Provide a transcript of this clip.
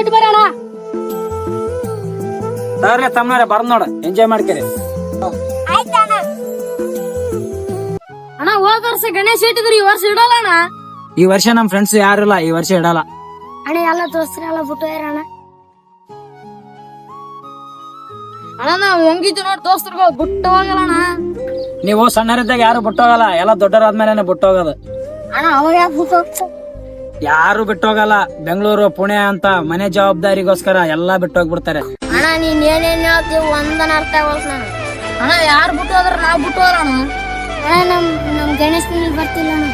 ಬಿಟ್ಟು ಬರೋಣ. ಸರ್ ತಮ್ಮನವ್ರೆ ಬರ್ದ್ ನೋಡ, ಎಂಜಾಯ್ ಮಾಡ್ಕೇರಿ. ಅಣ್ಣ ಹೋದ ವರ್ಷ ಗಣೇಶ ಇಟ್ಟಿದ್ರಿ, ಈ ವರ್ಷ ಇಡಲ್ಲ ಅಣ್ಣ. ಈ ವರ್ಷ ನಮ್ ಫ್ರೆಂಡ್ಸ್ ಯಾರಿಲ್ಲ, ಈ ವರ್ಷ ಇಡಲ್ಲ. ಅಣ್ಣ ಎಲ್ಲ ದೋಸ್ತರೆಲ್ಲ ಬಿಟ್ಟು ಅಣ್ಣ. ಅಣ್ಣ ನಾವ್ ಹೆಂಗಿದ್ದು ನೋಡಿ ದೋಸ್ತರು ಬಿಟ್ಟು ಹೋಗಲ್ಲ ಅಣ್ಣ. ನೀವು ಸಣ್ಣರಿದ್ದಾಗ ಯಾರು ಬಿಟ್ಟೋಗಲ್ಲ, ಎಲ್ಲ ದೊಡ್ಡರಾದ್ಮೇಲೆ ಬಿಟ್ಟೋಗೋದು. ಅಣ್ಣ ಅವಾಗ ಯಾಕೆ ಬಿಟ್ಟು ಹೋಗ್ತ? ಯಾರು ಬಿಟ್ಟೋಗಲ್ಲ. ಬೆಂಗಳೂರು ಪುಣೆ ಅಂತ ಮನೆ ಜವಾಬ್ದಾರಿಗೋಸ್ಕರ ಎಲ್ಲಾ ಬಿಟ್ಟೋಗ್ಬಿಡ್ತಾರೆ. ಅಣ್ಣ ನೀನ್ ಏನೇನ್ ಹೇಳ್ತೀವಿ ಒಂದನ ಅರ್ಥ ಆಗಲ್ಲ ನಾನು. ಅಣ್ಣ ಯಾರು ಬಿಟ್ಟು ಹೋದ್ರ ನಾವ್ ಬಿಟ್ಟು ಹೋಗೋಣ. ಅಣ್ಣ ನಮ್ ಗಣೇಶ್ ಬರ್ತಿಲ್ಲ ಅಣ್ಣ.